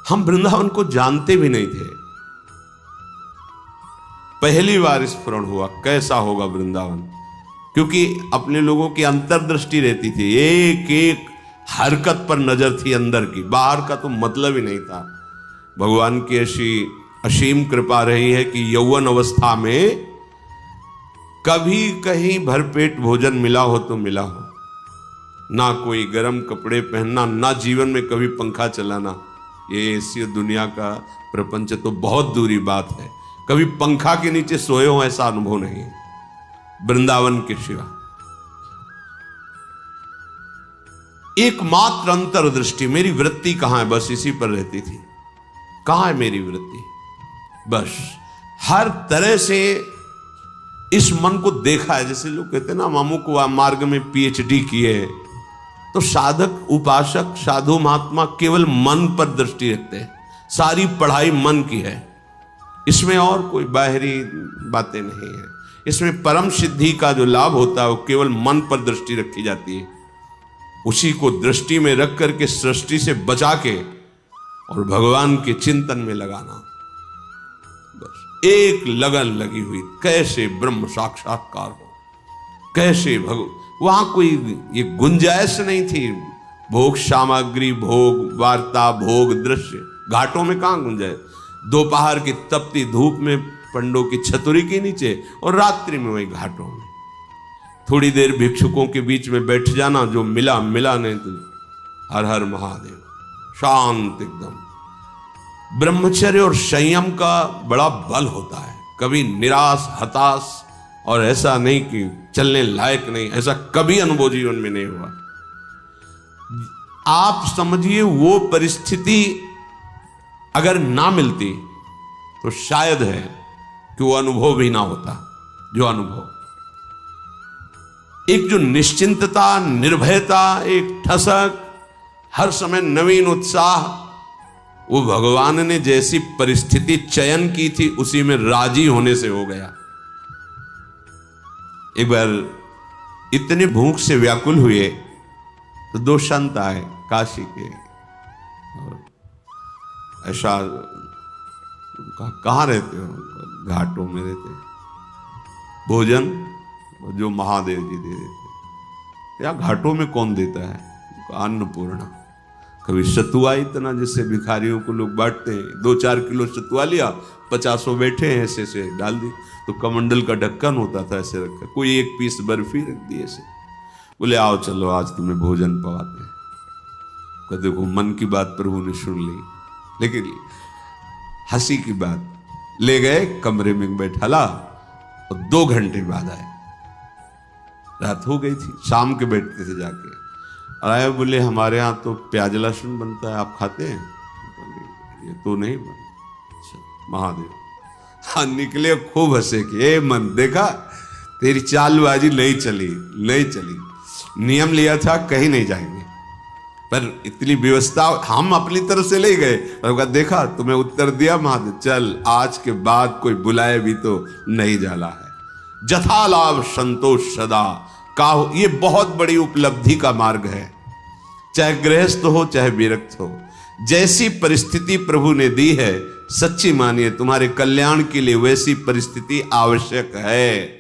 हम वृंदावन को जानते भी नहीं थे। पहली बार स्फुरण हुआ कैसा होगा वृंदावन, क्योंकि अपने लोगों की अंतर्दृष्टि रहती थी, एक एक हरकत पर नजर थी अंदर की, बाहर का तो मतलब ही नहीं था। भगवान की ऐसी असीम कृपा रही है कि यौवन अवस्था में कभी कहीं भरपेट भोजन मिला हो तो मिला हो, ना कोई गर्म कपड़े पहनना, ना जीवन में कभी पंखा चलाना। ये ऐसी दुनिया का प्रपंच तो बहुत दूरी बात है, कभी पंखा के नीचे सोए हो ऐसा अनुभव नहीं है वृंदावन के सिवा। एकमात्र अंतर्दृष्टि, मेरी वृत्ति कहां है, बस इसी पर रहती थी। कहां है मेरी वृत्ति, बस हर तरह से इस मन को देखा है। जैसे लोग कहते हैं ना, मामू को मार्ग में पीएचडी किए हैं, तो साधक उपासक साधु महात्मा केवल मन पर दृष्टि रखते हैं। सारी पढ़ाई मन की है, इसमें और कोई बाहरी बातें नहीं है। इसमें परम सिद्धि का जो लाभ होता है वो केवल मन पर दृष्टि रखी जाती है। उसी को दृष्टि में रख करके सृष्टि से बचा के और भगवान के चिंतन में लगाना, बस एक लगन लगी हुई, कैसे ब्रह्म साक्षात्कार हो, कैसे वहां कोई ये गुंजाइश नहीं थी। भोग सामग्री, भोग वार्ता, भोग दृश्य, घाटों में कहां गुंजाइश। दोपहर की तपती धूप में पंडों की छतरी के नीचे, और रात्रि में वही घाटों में थोड़ी देर भिक्षुकों के बीच में बैठ जाना, जो मिला मिला, नहीं तो हर हर महादेव, शांत एकदम। ब्रह्मचर्य और संयम का बड़ा बल होता है, कभी निराश हताश और ऐसा नहीं कि चलने लायक नहीं, ऐसा कभी अनुभव जीवन में नहीं हुआ। आप समझिए वो परिस्थिति अगर ना मिलती तो शायद है कि वो अनुभव भी ना होता। जो अनुभव, एक जो निश्चिंतता, निर्भयता, एक ठसक, हर समय नवीन उत्साह, वो भगवान ने जैसी परिस्थिति चयन की थी उसी में राजी होने से हो गया। एक बार इतने भूख से व्याकुल हुए तो दो संत आए काशी के, और ऐसा कहाँ रहते हो, घाटों में रहते। भोजन जो महादेव जी दे देते, या घाटों में कौन देता है, अन्नपूर्णा। कभी सतुआ, इतना जिससे भिखारियों को लोग बांटते हैं, 2-4 किलो सतुआ लिया, 50 बैठे हैं, ऐसे से डाल दी, तो कमंडल का ढक्कन होता था ऐसे रखा, कोई 1 पीस बर्फी रख दी ऐसे, बोले आओ चलो आज तुम्हें भोजन पवाते हैं। देखो मन की बात प्रभु ने सुन ली, लेकिन हंसी की बात, ले गए कमरे में बैठाला और 2 घंटे बाद आए। रात हो गई थी, शाम के बैठते थे जाके, और आए, बोले हमारे यहाँ तो प्याज लहसुन बनता है, आप खाते हैं? ये तो नहीं बनता। अच्छा महादेव, हाँ निकले, खूब हंसे कि मन देखा तेरी चालबाजी नहीं चली, नहीं चली, नियम लिया था कहीं नहीं जाएंगे, पर इतनी व्यवस्था हम अपनी तरफ से ले गए, और देखा तुम्हें उत्तर दिया महादेव, चल आज के बाद कोई बुलाए भी तो नहीं जाला है। जथा लाभ संतोष सदा काहो, ये बहुत बड़ी उपलब्धि का मार्ग है। चाहे गृहस्थ हो चाहे विरक्त हो, जैसी परिस्थिति प्रभु ने दी है, सच्ची मानिए तुम्हारे कल्याण के लिए वैसी परिस्थिति आवश्यक है।